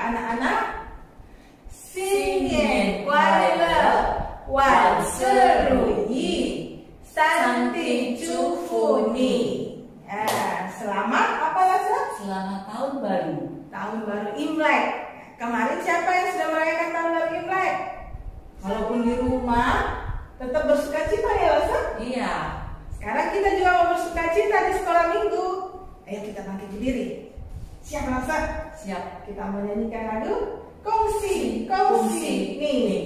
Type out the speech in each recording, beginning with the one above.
anak-anak? Singin kuala wan seru yi santi jufu ni. Selamat apa Lasa? Selamat tahun baru. Tahun baru Imlek. Kemarin siapa yang sudah merayakan tahun baru Imlek? Walaupun di rumah tetap bersukacita ya Lasa? Iya. Sekarang kita juga mau bersukacita di sekolah minggu. Ayo kita bangkit berdiri. Siap Lasa? Siap. Kita mau nyanyikan lagu Kongsi, Kongsi Nini.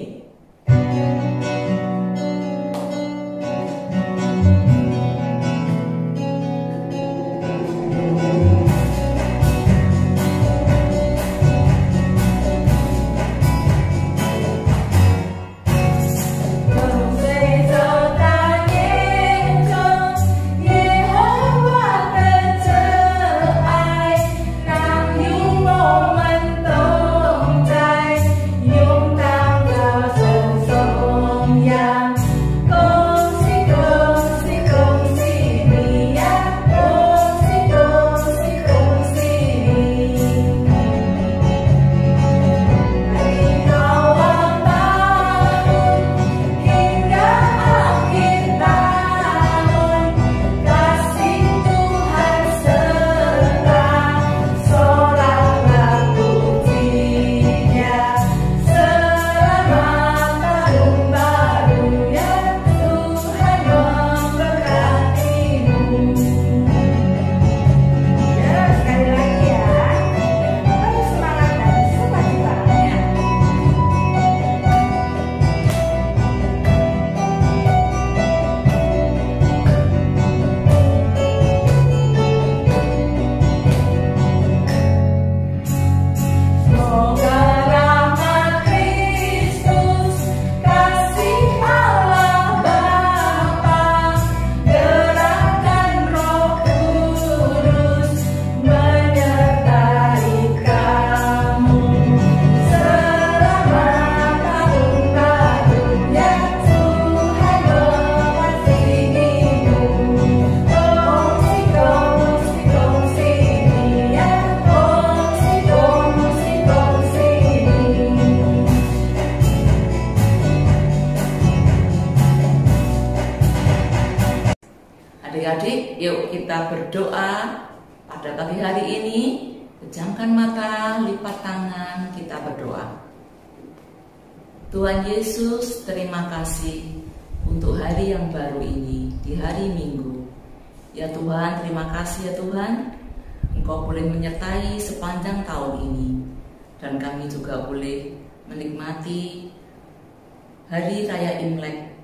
Adik-adik, yuk kita berdoa pada pagi hari ini. Pejamkan mata, lipat tangan, kita berdoa. Tuhan Yesus, terima kasih untuk hari yang baru ini, di hari Minggu. Ya Tuhan, terima kasih ya Tuhan, Engkau boleh menyertai sepanjang tahun ini. Dan kami juga boleh menikmati Hari Raya Imlek.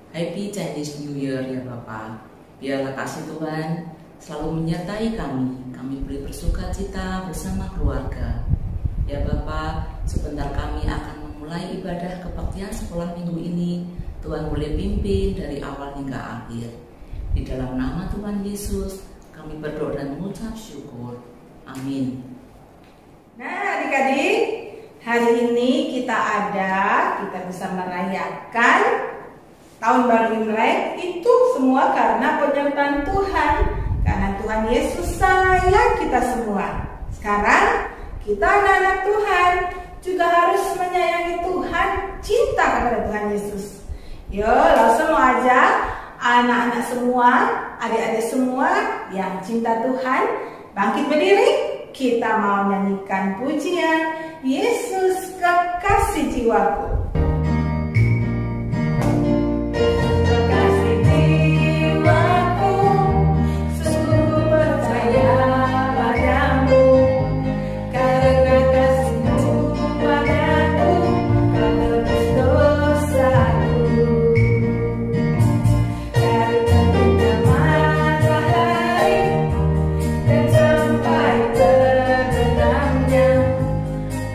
Happy Chinese New Year ya Bapak. Biarlah kasih Tuhan selalu menyertai kami. Kami boleh bersukacita bersama keluarga. Ya Bapak, sebentar kami akan memulai ibadah kebaktian sekolah minggu ini. Tuhan boleh pimpin dari awal hingga akhir. Di dalam nama Tuhan Yesus, kami berdoa dan mengucap syukur. Amin. Nah adik-adik, hari ini kita bisa merayakan Tahun Baru Imlek itu semua karena penyertaan Tuhan. Karena Tuhan Yesus sayang kita semua. Sekarang kita anak-anak Tuhan juga harus menyayangi Tuhan, cinta kepada Tuhan Yesus. Yo, langsung mau ajak anak-anak semua, adik-adik semua yang cinta Tuhan, bangkit berdiri. Kita mau nyanyikan pujian Yesus Kekasih Jiwaku.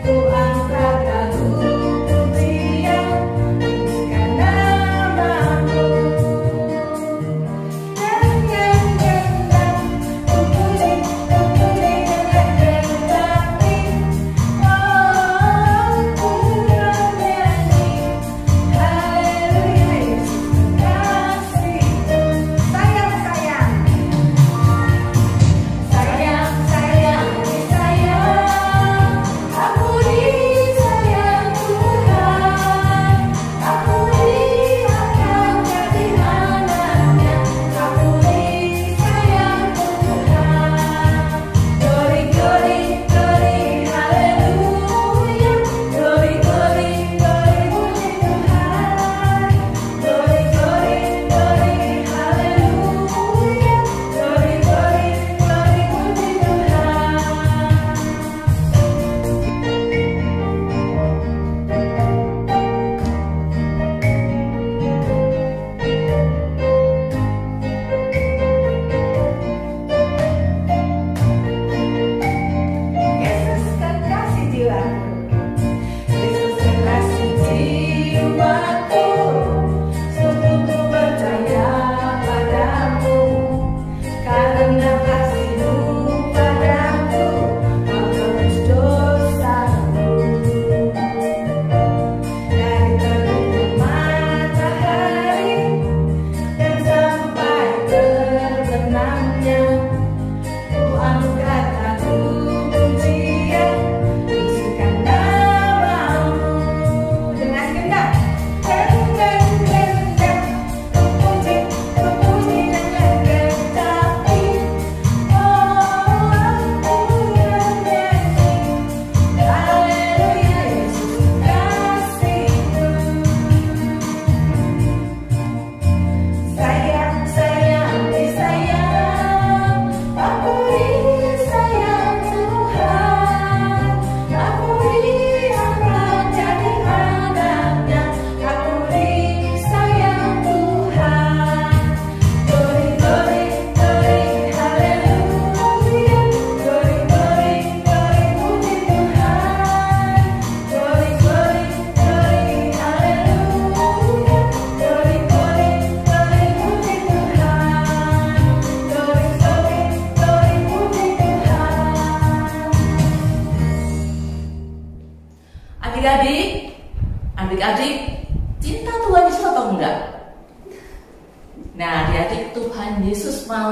Tuhan kata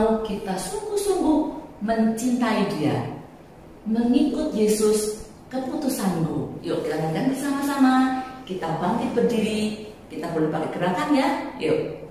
mau kita sungguh-sungguh mencintai Dia, mengikut Yesus, keputusanku. Yuk kita nyanyikan bersama-sama. Kita bangkit berdiri, kita boleh pakai gerakan ya. Yuk.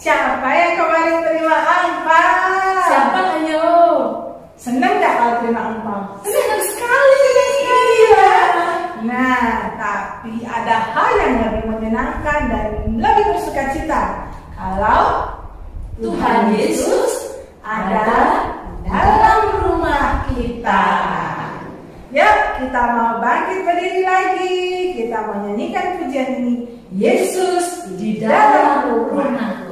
Siapa yang kemarin terima angpau? Siapa ayo? Senang gak kalau terima angpau? Senang sekali. Iya. Nah, tapi ada hal yang lebih menyenangkan dan lebih bersukacita kalau Tuhan Yesus ada dalam rumah kita. Yuk, kita mau bangkit berdiri lagi. Kita mau nyanyikan pujian ini. Yesus di dalam rumahku.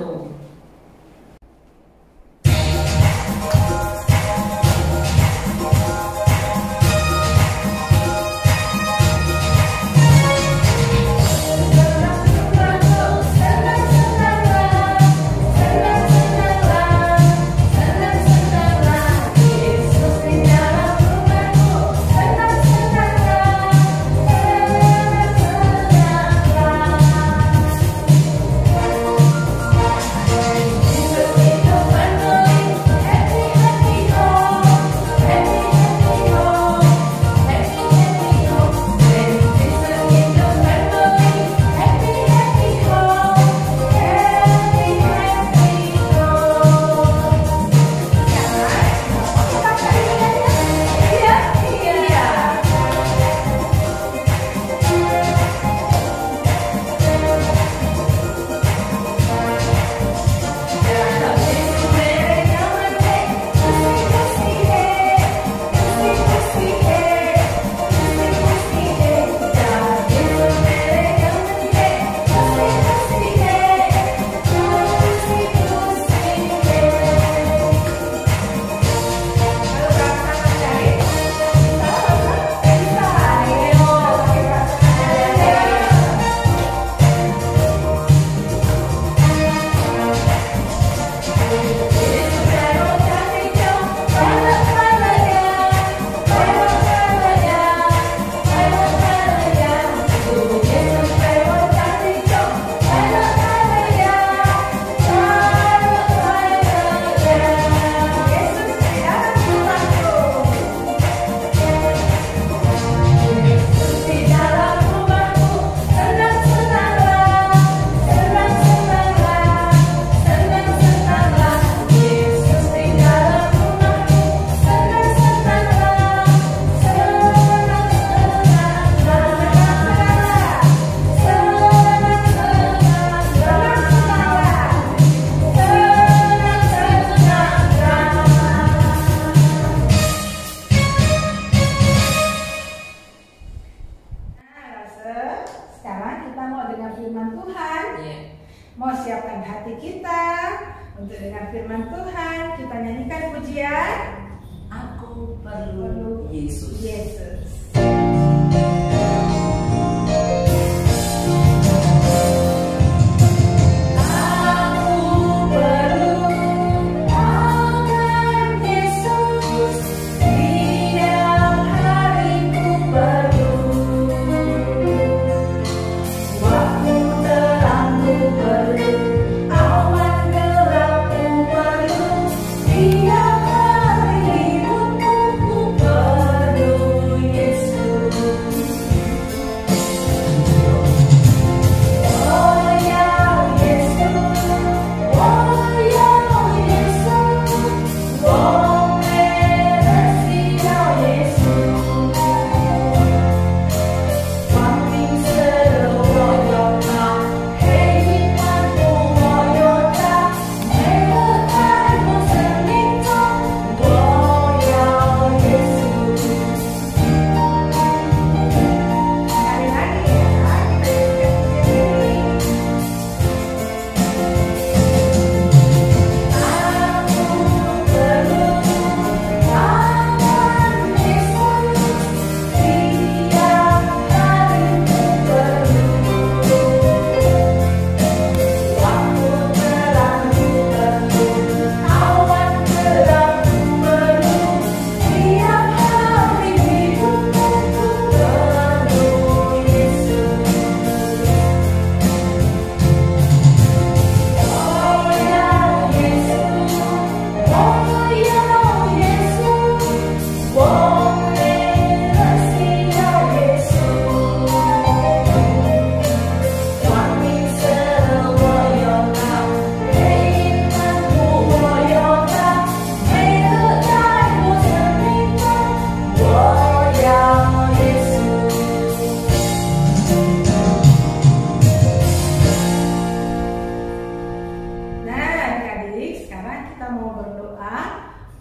Mau siapkan hati kita untuk dengar firman Tuhan. Kita nyanyikan pujian Aku perlu Yesus. Yesus.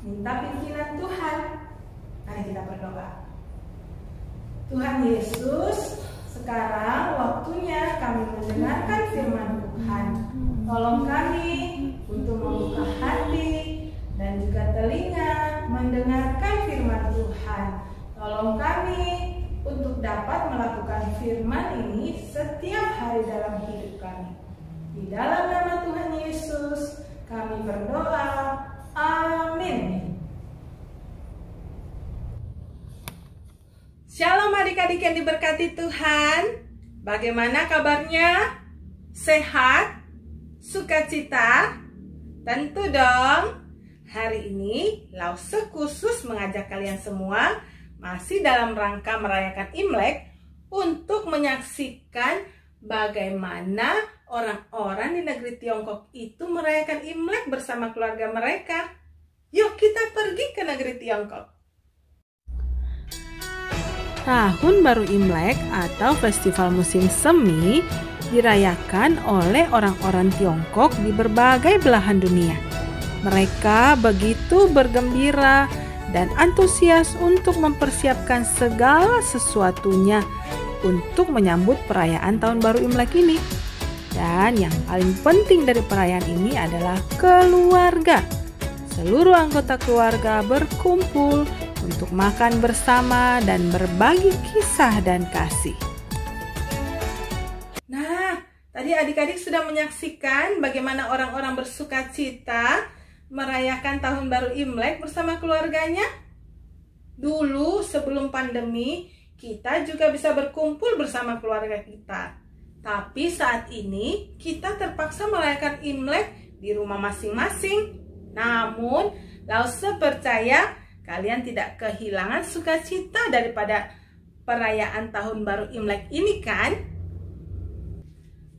Minta pimpinan Tuhan. Mari kita berdoa. Tuhan Yesus, sekarang waktunya kami mendengarkan firman Tuhan. Tolong kami untuk membuka hati dan juga telinga mendengarkan firman Tuhan. Tolong kami untuk dapat melakukan firman ini setiap hari dalam hidup kami. Di dalam nama Tuhan Yesus kami berdoa. Amin. Shalom adik-adik yang diberkati Tuhan. Bagaimana kabarnya? Sehat? Sukacita? Tentu dong. Hari ini Lause khusus mengajak kalian semua masih dalam rangka merayakan Imlek untuk menyaksikan bagaimana orang-orang di negeri Tiongkok itu merayakan Imlek bersama keluarga mereka. Yuk kita pergi ke negeri Tiongkok. Tahun Baru Imlek atau Festival Musim Semi dirayakan oleh orang-orang Tiongkok di berbagai belahan dunia. Mereka begitu bergembira dan antusias untuk mempersiapkan segala sesuatunya untuk menyambut perayaan Tahun Baru Imlek ini. Dan yang paling penting dari perayaan ini adalah keluarga. Seluruh anggota keluarga berkumpul untuk makan bersama dan berbagi kisah dan kasih. Nah, tadi adik-adik sudah menyaksikan bagaimana orang-orang bersukacita merayakan Tahun Baru Imlek bersama keluarganya. Dulu sebelum pandemi, kita juga bisa berkumpul bersama keluarga kita. Tapi saat ini kita terpaksa merayakan Imlek di rumah masing-masing. Namun, Lause percaya kalian tidak kehilangan sukacita daripada perayaan Tahun Baru Imlek ini kan?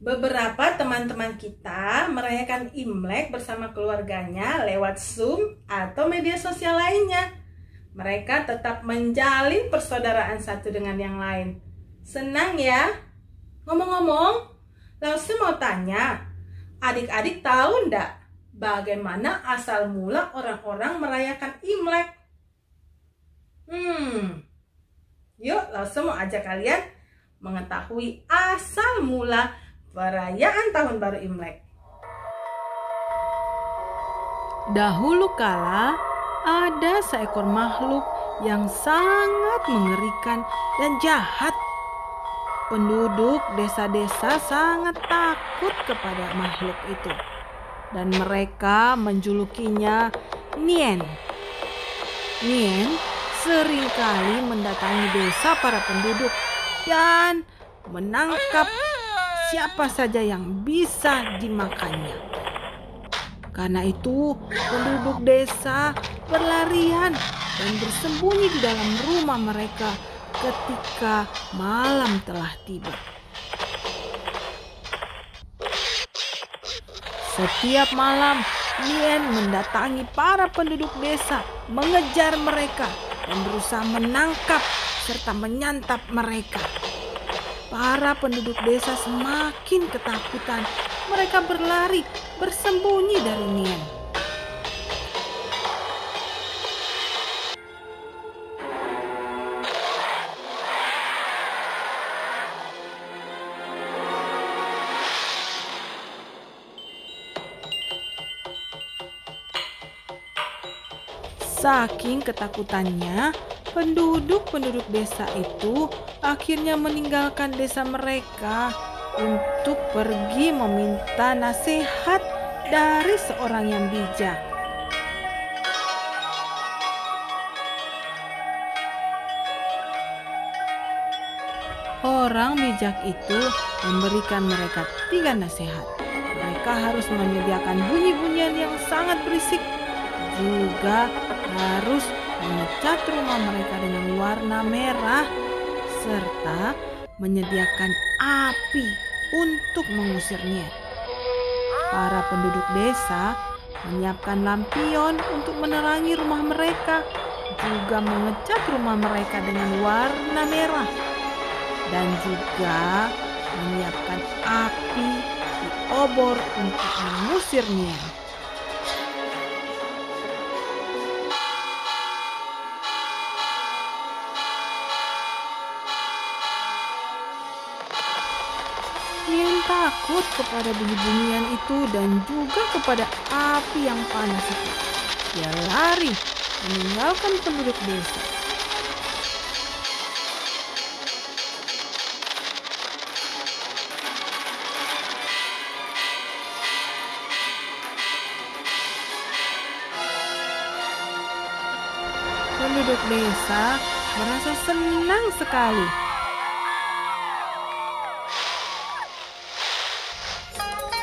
Beberapa teman-teman kita merayakan Imlek bersama keluarganya lewat Zoom atau media sosial lainnya. Mereka tetap menjalin persaudaraan satu dengan yang lain. Senang ya? Ngomong-ngomong, Lause mau tanya, adik-adik tahu enggak bagaimana asal mula orang-orang merayakan Imlek? Yuk, Lause mau ajak kalian mengetahui asal mula perayaan Tahun Baru Imlek. Dahulu kala ada seekor makhluk yang sangat mengerikan dan jahat. Penduduk desa-desa sangat takut kepada makhluk itu, dan mereka menjulukinya Nien. Nien seringkali mendatangi desa para penduduk dan menangkap siapa saja yang bisa dimakannya. Karena itu, penduduk desa berlarian dan bersembunyi di dalam rumah mereka ketika malam telah tiba. Setiap malam, Nien mendatangi para penduduk desa, mengejar mereka dan berusaha menangkap serta menyantap mereka. Para penduduk desa semakin ketakutan. Mereka berlari, bersembunyi dari Nien. Saking ketakutannya, penduduk desa itu akhirnya meninggalkan desa mereka untuk pergi meminta nasihat dari seorang yang bijak. Orang bijak itu memberikan mereka 3 nasihat. Mereka harus menyediakan bunyi-bunyian yang sangat berisik, juga harus mengecat rumah mereka dengan warna merah, serta menyediakan api untuk mengusir Nien. Para penduduk desa menyiapkan lampion untuk menerangi rumah mereka, juga mengecat rumah mereka dengan warna merah, dan juga menyiapkan api di obor untuk mengusir Nien. Nien takut kepada bunyi-bunyian itu dan juga kepada api yang panas itu. Dia lari meninggalkan penduduk desa. Penduduk desa merasa senang sekali.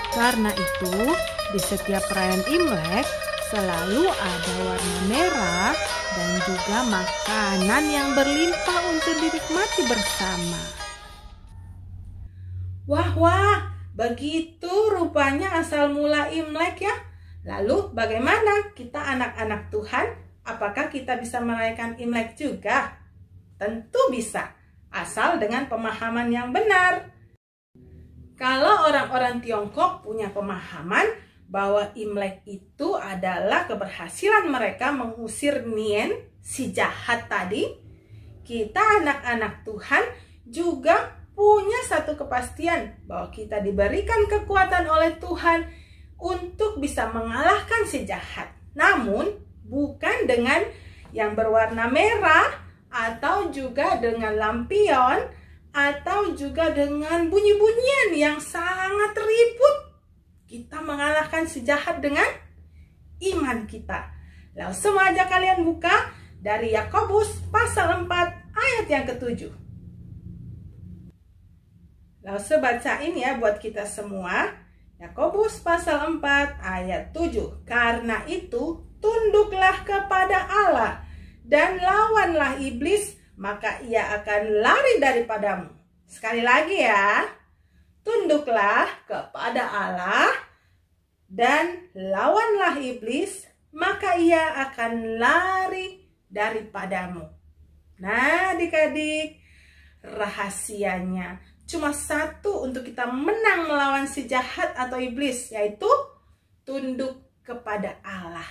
Karena itu, di setiap perayaan Imlek selalu ada warna merah dan juga makanan yang berlimpah untuk dinikmati bersama. Wah, begitu rupanya asal mula Imlek ya. Lalu bagaimana kita anak-anak Tuhan? Apakah kita bisa merayakan Imlek juga? Tentu bisa, asal dengan pemahaman yang benar. Kalau orang-orang Tiongkok punya pemahaman bahwa Imlek itu adalah keberhasilan mereka mengusir Nien, si jahat tadi, kita anak-anak Tuhan juga punya satu kepastian bahwa kita diberikan kekuatan oleh Tuhan untuk bisa mengalahkan si jahat. Namun, bukan dengan yang berwarna merah atau juga dengan lampion atau juga dengan bunyi-bunyian yang sangat ribut. Kita mengalahkan si jahat dengan iman kita. Langsung aja kalian buka dari Yakobus pasal 4 ayat yang ke-7. Langsung bacain ya buat kita semua. Yakobus pasal 4 ayat 7. Karena itu tunduklah kepada Allah dan lawanlah iblis, maka ia akan lari daripadamu. Sekali lagi ya. Tunduklah kepada Allah dan lawanlah iblis, maka ia akan lari daripadamu. Nah, adik-adik, rahasianya cuma satu untuk kita menang melawan si jahat atau iblis, yaitu tunduk kepada Allah.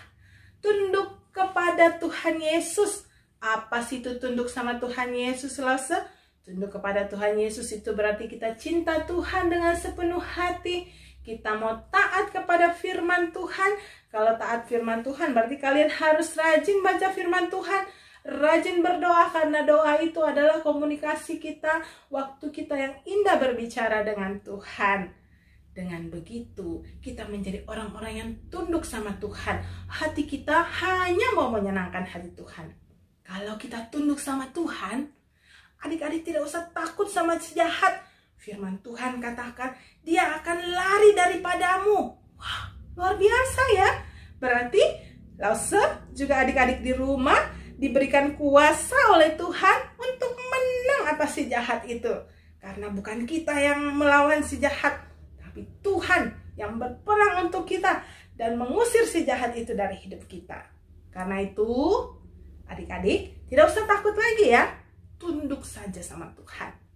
Tunduk kepada Tuhan Yesus. Apa sih itu tunduk sama Tuhan Yesus, Lause? Tunduk kepada Tuhan Yesus itu berarti kita cinta Tuhan dengan sepenuh hati, kita mau taat kepada firman Tuhan. Kalau taat firman Tuhan berarti kalian harus rajin baca firman Tuhan, rajin berdoa, karena doa itu adalah komunikasi kita, waktu kita yang indah berbicara dengan Tuhan. Dengan begitu, kita menjadi orang-orang yang tunduk sama Tuhan. Hati kita hanya mau menyenangkan hati Tuhan. Kalau kita tunduk sama Tuhan, adik-adik tidak usah takut sama si jahat. Firman Tuhan katakan, dia akan lari daripadamu. Wah, luar biasa ya. Berarti, Lause juga adik-adik di rumah diberikan kuasa oleh Tuhan untuk menang atas si jahat itu. Karena bukan kita yang melawan si jahat, tapi Tuhan yang berperang untuk kita dan mengusir si jahat itu dari hidup kita. Karena itu, adik-adik tidak usah takut lagi ya. Tunduk saja sama Tuhan.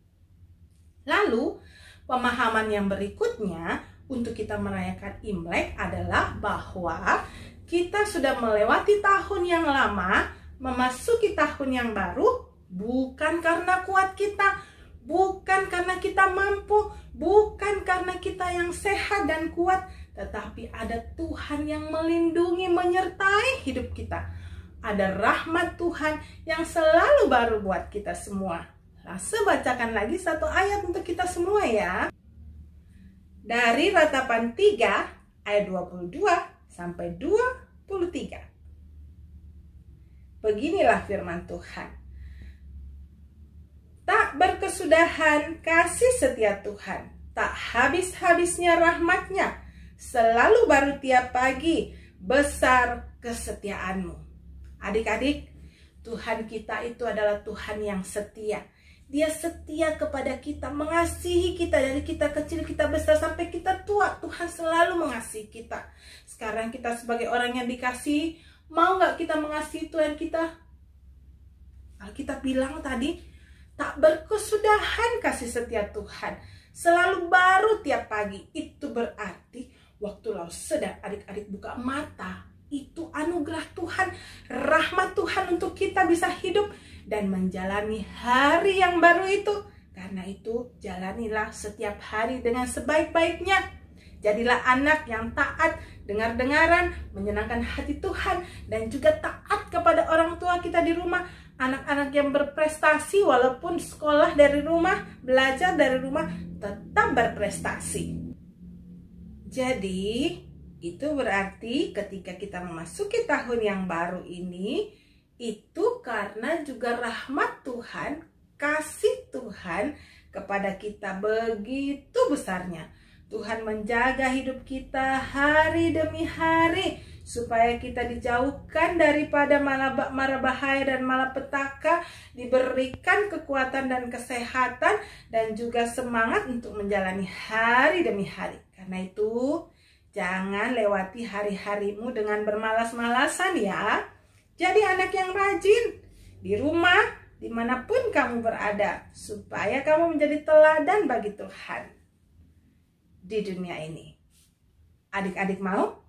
Lalu, pemahaman yang berikutnya untuk kita merayakan Imlek adalah bahwa kita sudah melewati tahun yang lama, memasuki tahun yang baru, bukan karena kuat kita, bukan karena kita mampu, bukan karena kita yang sehat dan kuat, tetapi ada Tuhan yang melindungi, menyertai hidup kita. Ada rahmat Tuhan yang selalu baru buat kita semua. Lase bacakan lagi satu ayat untuk kita semua ya. Dari Ratapan 3 ayat 22 sampai 23. Beginilah firman Tuhan. Tak berkesudahan kasih setia Tuhan, tak habis-habisnya rahmatnya, selalu baru tiap pagi, besar kesetiaanmu. Adik-adik, Tuhan kita itu adalah Tuhan yang setia. Dia setia kepada kita, mengasihi kita dari kita kecil, kita besar, sampai kita tua. Tuhan selalu mengasihi kita. Sekarang kita sebagai orang yang dikasihi, mau nggak kita mengasihi Tuhan kita? Kita bilang tadi, tak berkesudahan kasih setia Tuhan, selalu baru tiap pagi. Itu berarti waktu Lause dan adik-adik buka mata, itu anugerah Tuhan, rahmat Tuhan untuk kita bisa hidup dan menjalani hari yang baru itu. Karena itu, jalanilah setiap hari dengan sebaik-baiknya. Jadilah anak yang taat, dengar-dengaran, menyenangkan hati Tuhan, dan juga taat kepada orang tua kita di rumah. Anak-anak yang berprestasi walaupun sekolah dari rumah, belajar dari rumah, tetap berprestasi. Jadi, itu berarti ketika kita memasuki tahun yang baru ini, itu karena juga rahmat Tuhan, kasih Tuhan kepada kita begitu besarnya. Tuhan menjaga hidup kita hari demi hari, supaya kita dijauhkan daripada mara bahaya dan malapetaka, diberikan kekuatan dan kesehatan, dan juga semangat untuk menjalani hari demi hari. Karena itu, jangan lewati hari-harimu dengan bermalas-malasan ya. Jadi anak yang rajin di rumah, dimanapun kamu berada, supaya kamu menjadi teladan bagi Tuhan di dunia ini. Adik-adik mau?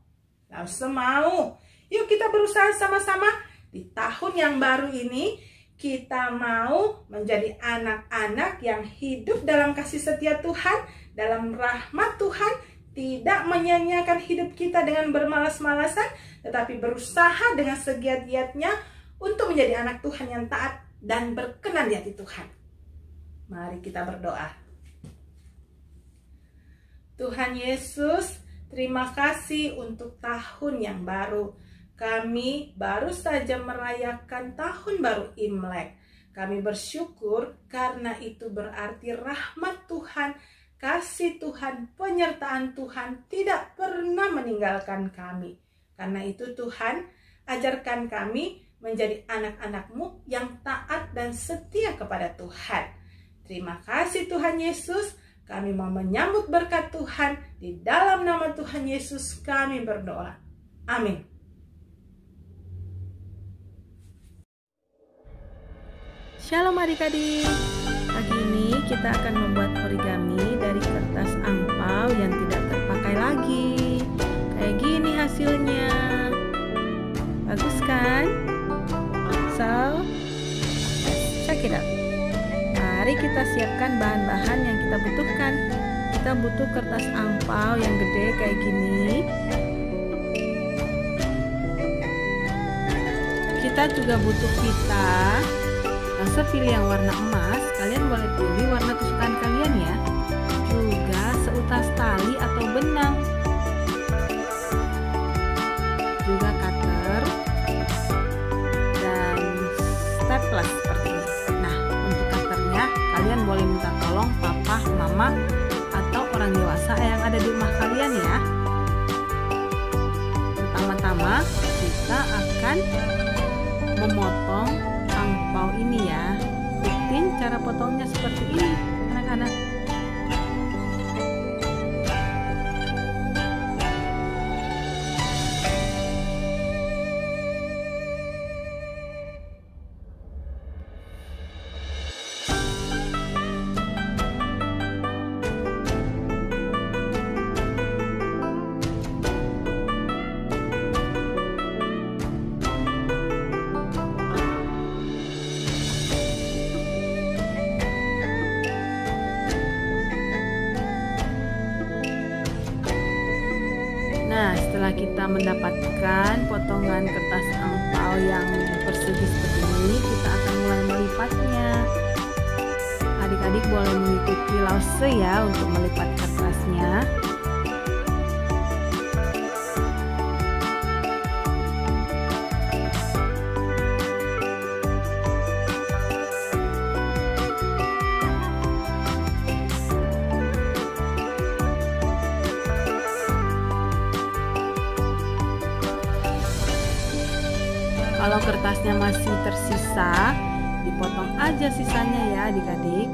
Lause mau. Yuk kita berusaha sama-sama di tahun yang baru ini. Kita mau menjadi anak-anak yang hidup dalam kasih setia Tuhan, dalam rahmat Tuhan, tidak menyia-nyiakan hidup kita dengan bermalas-malasan, tetapi berusaha dengan segiat-giatnya untuk menjadi anak Tuhan yang taat dan berkenan di hati Tuhan. Mari kita berdoa. Tuhan Yesus, terima kasih untuk tahun yang baru. Kami baru saja merayakan tahun baru Imlek. Kami bersyukur karena itu berarti rahmat Tuhan, kasih Tuhan, penyertaan Tuhan tidak pernah meninggalkan kami. Karena itu Tuhan, ajarkan kami menjadi anak-anak-Mu yang taat dan setia kepada Tuhan. Terima kasih Tuhan Yesus, kami mau menyambut berkat Tuhan. Di dalam nama Tuhan Yesus kami berdoa. Amin. Shalom adik-adik. Pagi ini kita akan membuat origami dari kertas angpau yang tidak terpakai lagi. Kayak gini hasilnya. Bagus kan? So, let's check it out. Mari kita siapkan bahan-bahan yang kita butuhkan. kita butuh kertas angpau yang gede kayak gini. Kita juga butuh pita. Rasa pilih yang warna emas, kalian boleh pilih warna kesukaan kalian ya. Juga seutas tali atau benang. Juga cutter dan staples seperti ini. Nah, untuk cutternya kalian boleh minta tolong papa, mama, atau orang dewasa yang ada di rumah kalian ya. Pertama-tama kita akan memotong angpau ini ya. Ikutin cara potongnya seperti ini anak-anak. Nah, setelah kita mendapatkan potongan kertas angpau yang persegi seperti ini, kita akan mulai melipatnya. Adik-adik boleh mengikuti lause ya untuk melipat kertasnya. Kalau kertasnya masih tersisa, dipotong aja sisanya ya adik-adik.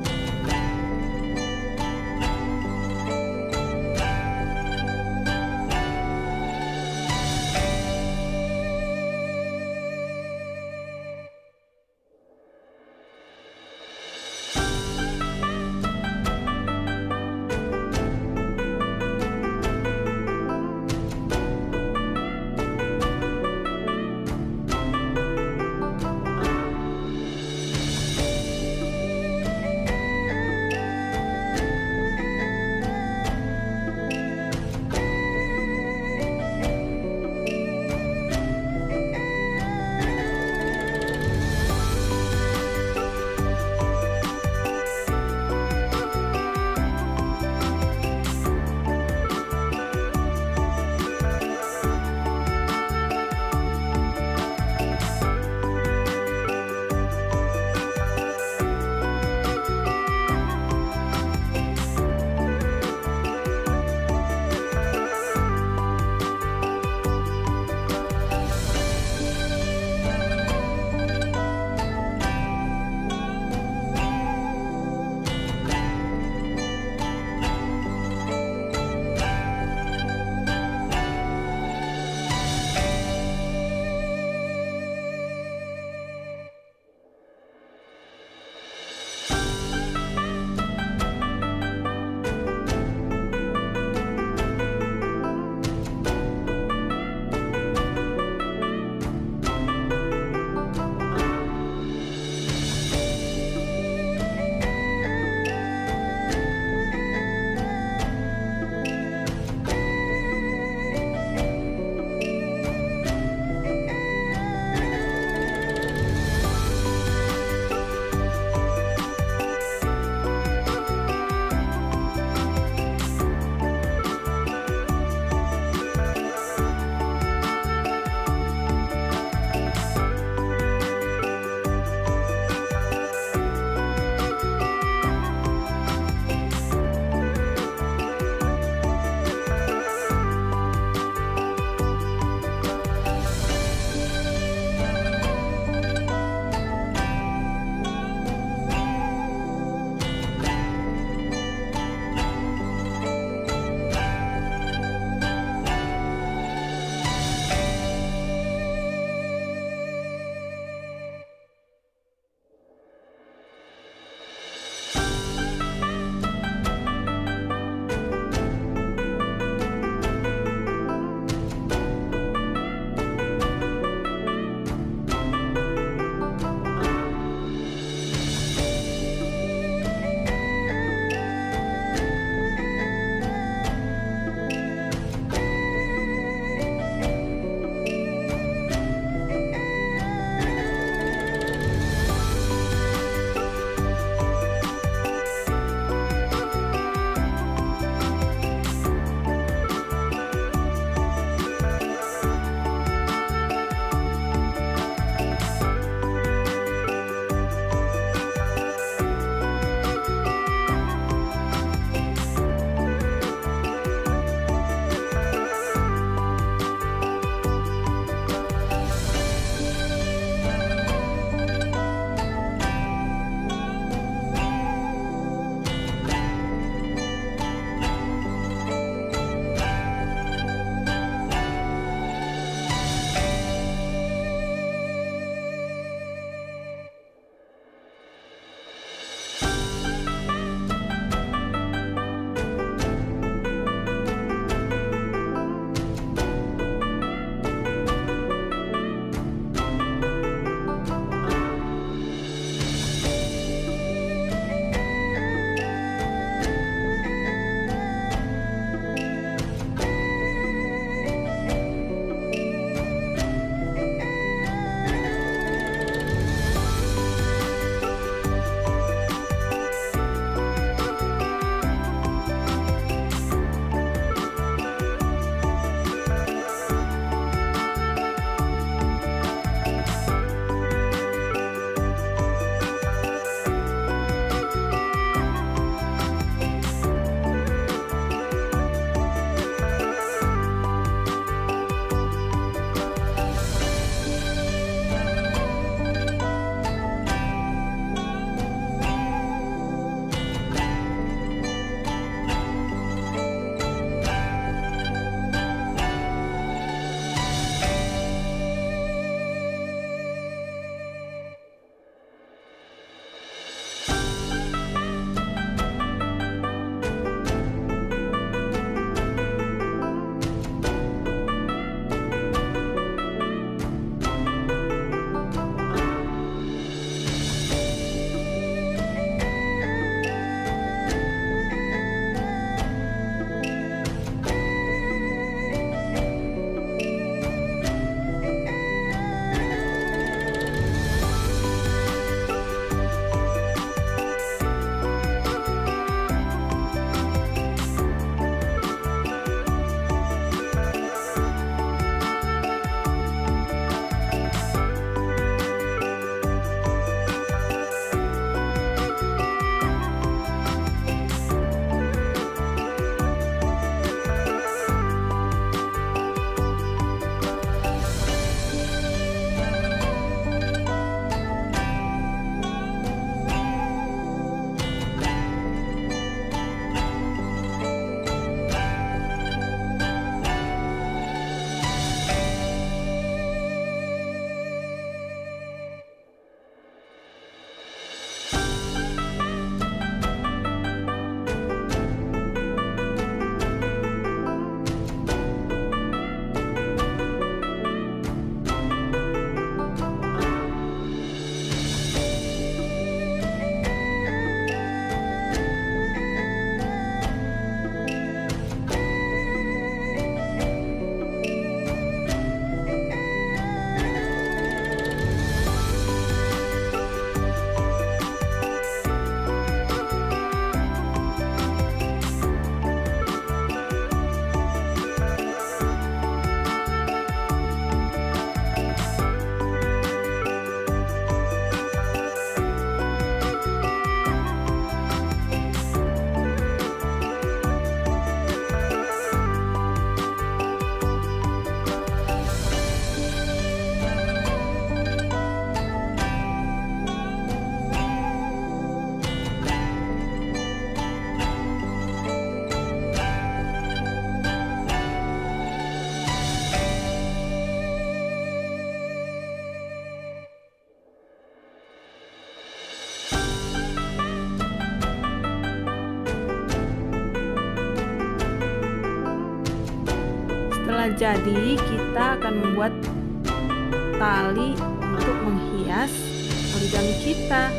Setelah jadi, kita akan membuat tali untuk menghias origami kita.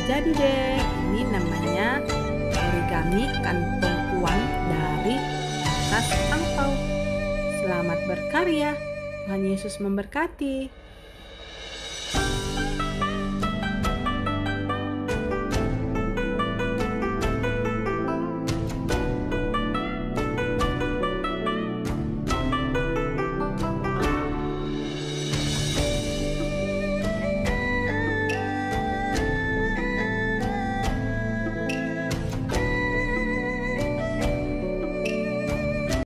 Jadi deh, ini namanya origami kantong uang dari tas angpau. Selamat berkarya, Tuhan Yesus memberkati.